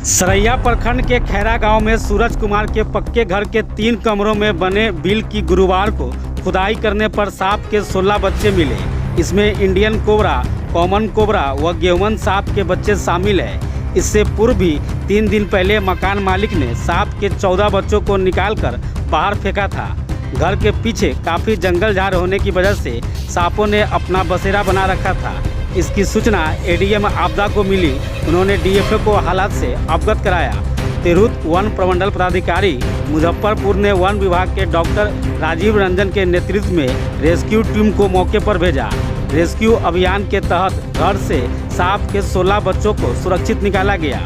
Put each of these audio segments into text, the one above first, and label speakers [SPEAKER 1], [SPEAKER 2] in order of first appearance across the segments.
[SPEAKER 1] सरैया प्रखंड के खैरा गांव में सूरज कुमार के पक्के घर के 3 कमरों में बने बिल की गुरुवार को खुदाई करने पर सांप के 16 बच्चे मिले। इसमें इंडियन कोबरा, कॉमन कोबरा व गेवन सांप के बच्चे शामिल हैं। इससे पूर्व भी 3 दिन पहले मकान मालिक ने सांप के 14 बच्चों को निकालकर बाहर फेंका था। घर के पीछे काफ़ी जंगल झाड़ होने की वजह से सांपों ने अपना बसेरा बना रखा था। इसकी सूचना एडीएम आपदा को मिली। उन्होंने डीएफओ को हालात से अवगत कराया। तिरहुत वन प्रमंडल पदाधिकारी मुजफ्फरपुर ने वन विभाग के डॉक्टर राजीव रंजन के नेतृत्व में रेस्क्यू टीम को मौके पर भेजा। रेस्क्यू अभियान के तहत घर से सांप के 16 बच्चों को सुरक्षित निकाला गया।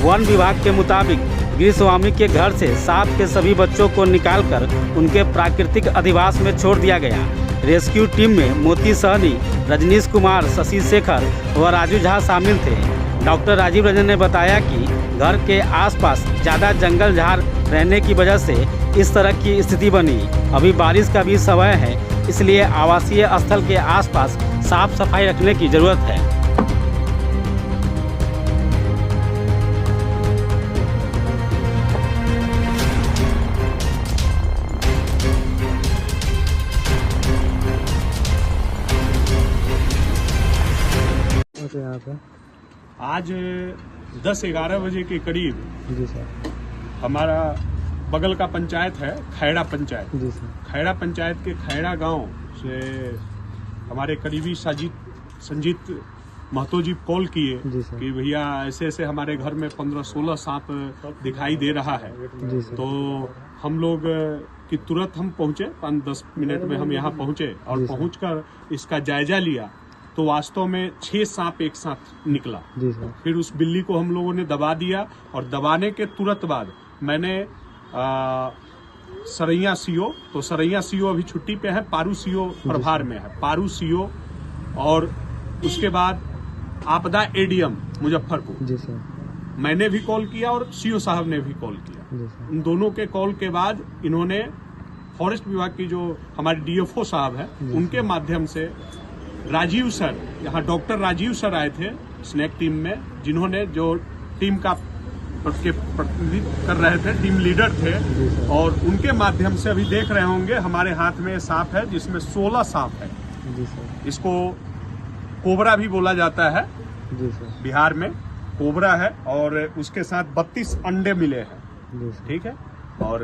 [SPEAKER 1] वन विभाग के मुताबिक गिरस्वामी के घर से सांप के सभी बच्चों को निकालकर उनके प्राकृतिक अधिवास में छोड़ दिया गया। रेस्क्यू टीम में मोती सहनी, रजनीश कुमार, शशि शेखर व राजू झा शामिल थे। डॉक्टर राजीव रंजन ने बताया कि घर के आसपास ज़्यादा जंगल झाड़ रहने की वजह से इस तरह की स्थिति बनी। अभी बारिश का भी समय है, इसलिए आवासीय स्थल के आसपास साफ सफाई रखने की ज़रूरत है।
[SPEAKER 2] यहाँ पे
[SPEAKER 3] आज 10-11 बजे के करीब
[SPEAKER 2] जी सर
[SPEAKER 3] हमारा बगल का पंचायत है खैरा पंचायत।
[SPEAKER 2] जी सर
[SPEAKER 3] खैरा पंचायत के खैरा गांव से हमारे करीबी संजीत महतो जी कॉल किए कि भैया ऐसे ऐसे हमारे घर में 15-16 सांप दिखाई दे रहा है।
[SPEAKER 2] जी सर।
[SPEAKER 3] तो हम लोग कि तुरंत हम पहुंचे, 5-10 मिनट में हम यहाँ पहुंचे और पहुंचकर इसका जायजा लिया तो वास्तव में 6 सांप एक साथ निकला।
[SPEAKER 2] जी सर।
[SPEAKER 3] फिर उस बिल्ली को हम लोगों ने दबा दिया और दबाने के तुरंत बाद मैंने सरैया सीओ, तो सरैया सीओ अभी छुट्टी पे है, पारू सीओ प्रभार में है, पारू सीओ, और उसके बाद आपदा एडीएम मुजफ्फरपुर।
[SPEAKER 2] जी सर।
[SPEAKER 3] मैंने भी कॉल किया और सीओ साहब ने भी कॉल किया।
[SPEAKER 2] जी सर।
[SPEAKER 3] इन दोनों के कॉल के बाद इन्होंने फॉरेस्ट विभाग की जो हमारे डीएफओ साहब है उनके माध्यम से राजीव सर, यहाँ डॉक्टर राजीव सर आए थे स्नेक टीम में, जिन्होंने जो टीम का प्रतिनिधित्व कर रहे थे, टीम लीडर थे, और उनके माध्यम से अभी देख रहे होंगे हमारे हाथ में सांप है जिसमें 16 सांप है।
[SPEAKER 2] जी सर।
[SPEAKER 3] इसको कोबरा भी बोला जाता है।
[SPEAKER 2] जी सर।
[SPEAKER 3] बिहार में कोबरा है और उसके साथ 32 अंडे मिले हैं।
[SPEAKER 2] जी सर।
[SPEAKER 3] ठीक है, और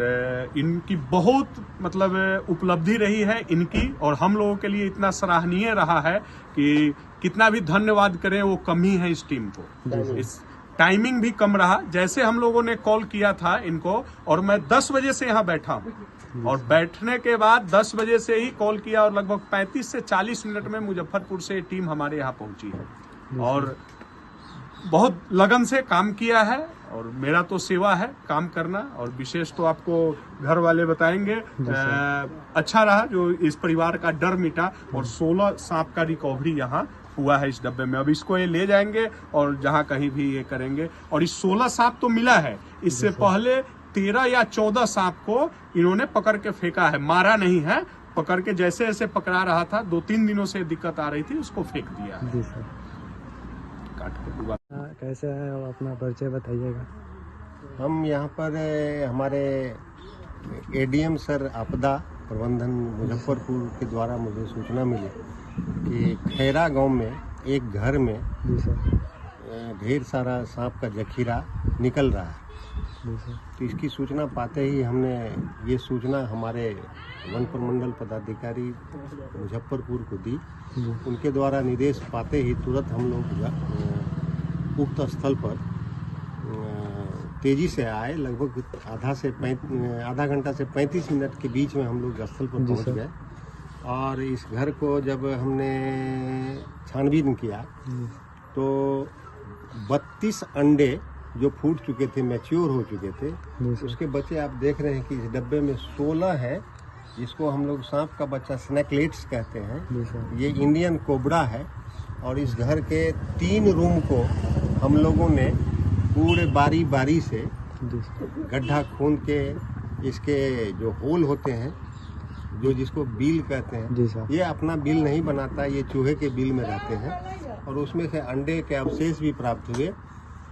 [SPEAKER 3] इनकी बहुत मतलब उपलब्धि रही है इनकी, और हम लोगों के लिए इतना सराहनीय रहा है कि कितना भी धन्यवाद करें वो कम ही है इस टीम को। इस टाइमिंग भी कम रहा। जैसे हम लोगों ने कॉल किया था इनको, और मैं 10 बजे से यहाँ बैठा हूँ, और बैठने के बाद 10 बजे से ही कॉल किया और लगभग 35 से 40 मिनट में मुजफ्फरपुर से टीम हमारे यहाँ पहुंची है और बहुत लगन से काम किया है। और मेरा तो सेवा है काम करना, और विशेष तो आपको घर वाले बताएंगे। अच्छा रहा जो इस परिवार का डर मिटा, और 16 सांप का रिकवरी यहाँ हुआ है इस डब्बे में। अब इसको ये ले जाएंगे और जहाँ कहीं भी ये करेंगे। और इस 16 सांप तो मिला है, इससे पहले 13 या 14 सांप को इन्होंने पकड़ के फेंका है, मारा नहीं है, पकड़ के जैसे जैसे पकड़ा रहा था, 2-3 दिनों से दिक्कत आ रही थी, उसको फेंक दिया है।
[SPEAKER 2] जी सर। कैसे है, अब अपना परिचय बताइएगा।
[SPEAKER 4] हम यहाँ पर हमारे एडीएम सर आपदा प्रबंधन मुजफ्फरपुर के द्वारा मुझे सूचना मिली कि खैरा गांव में एक घर में
[SPEAKER 2] जी सर
[SPEAKER 4] ढेर सारा सांप का जखीरा निकल रहा है।
[SPEAKER 2] जी सर।
[SPEAKER 4] तो इसकी सूचना पाते ही हमने ये सूचना हमारे वन प्रमंडल पदाधिकारी मुजफ्फरपुर को दी। उनके द्वारा निर्देश पाते ही तुरंत हम लोग उक्त स्थल पर तेजी से आए। लगभग आधा घंटा से 35 मिनट के बीच में हम लोग स्थल पर पहुंच गए, और इस घर को जब हमने छानबीन किया तो 32 अंडे जो फूट चुके थे, मैच्योर हो चुके थे, उसके बच्चे आप देख रहे हैं कि इस डब्बे में 16 है, जिसको हम लोग सांप का बच्चा स्नैकलेट्स कहते हैं। ये इंडियन कोबरा है, और इस घर के 3 रूम को हम लोगों ने पूरे बारी बारी से गड्ढा खून के, इसके जो होल होते हैं, जो जिसको बिल कहते हैं, ये अपना बिल नहीं बनाता, ये चूहे के बिल में रहते हैं, और उसमें से अंडे के अवशेष भी प्राप्त हुए।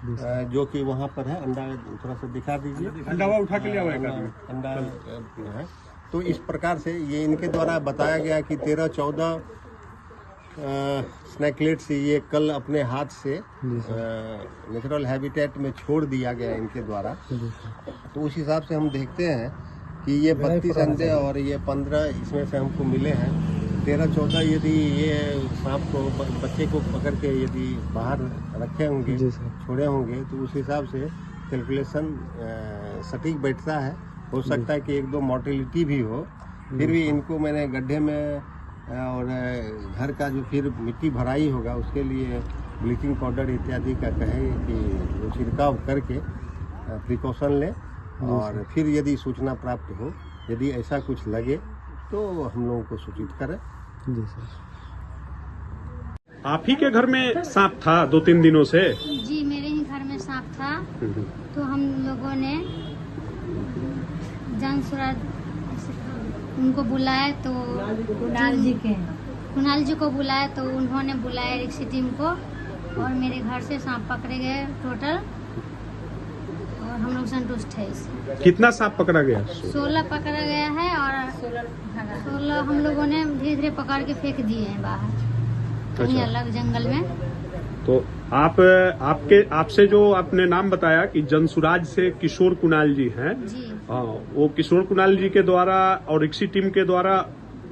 [SPEAKER 4] जो कि वहाँ पर है। अंडा थोड़ा सा दिखा दीजिए।
[SPEAKER 3] अंडा हुआ उठा के लिया हुआ है एक आदमी।
[SPEAKER 4] अंडा है। तो इस प्रकार से ये इनके द्वारा बताया गया कि 13-14 स्नैकलेट्स ये कल अपने हाथ से नेचुरल हैबिटेट में छोड़ दिया गया इनके द्वारा। तो उस हिसाब से हम देखते हैं कि ये 32 अंडे और ये 15 इसमें से हमको मिले हैं। 13-14 यदि ये सांप को बच्चे को पकड़ के यदि बाहर रखे होंगे, छोड़े होंगे, तो उस हिसाब से कैलकुलेशन सटीक बैठता है। हो सकता है कि 1-2 मॉर्टेलिटी भी हो। फिर भी इनको मैंने गड्ढे में और घर का जो फिर मिट्टी भराई होगा उसके लिए ब्लीचिंग पाउडर इत्यादि का कहे कि वो छिड़काव करके प्रिकॉशन लें और फिर यदि सूचना प्राप्त हो, यदि ऐसा कुछ लगे तो हम लोगों को सूचित करें।
[SPEAKER 2] जी सर।
[SPEAKER 3] आप ही के घर में सांप था 2-3 दिनों से?
[SPEAKER 5] जी मेरे ही घर में सांप था। तो हम लोगों ने जन सुराज उनको बुलाए तो कुणाल जी को बुलाए तो उन्होंने बुलाया रिक्शा टीम को और मेरे घर से सांप पकड़े गए टोटल और हम लोग संतुष्ट है इससे।
[SPEAKER 3] कितना सांप पकड़ा गया?
[SPEAKER 5] 16 पकड़ा गया है और 16 हम लोगों ने धीरे धीरे पकड़ के फेंक दिए हैं बाहर कहीं अलग जंगल में।
[SPEAKER 3] तो आपसे जो आपने नाम बताया कि जनसुराज से किशोर कुणाल जी हैं,
[SPEAKER 5] जी
[SPEAKER 3] वो किशोर कुणाल जी के द्वारा और रिक्शा टीम के द्वारा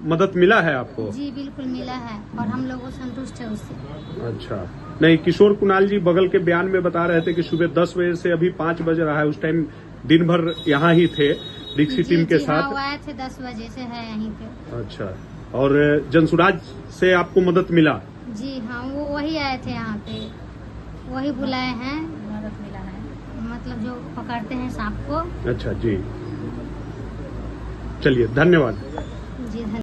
[SPEAKER 3] मदद मिला है आपको?
[SPEAKER 5] जी बिल्कुल मिला है और हम लोग संतुष्ट है उससे।
[SPEAKER 3] अच्छा। नहीं, किशोर कुणाल जी बगल के बयान में बता रहे थे कि सुबह 10 बजे से अभी 5 बज रहा है, उस टाइम दिन भर यहाँ ही थे रिक्शा टीम के साथ।
[SPEAKER 5] हाँ, आए थे 10 बजे से है यहीं पे।
[SPEAKER 3] अच्छा। और जनसुराज से आपको मदद मिला?
[SPEAKER 5] जी हाँ, वो वही आए थे यहाँ पे, वही बुलाए हैं, मदद मिला है, मतलब जो पकड़ते हैं सांप को।
[SPEAKER 3] अच्छा जी, चलिए धन्यवाद।
[SPEAKER 5] जी धन्यवाद।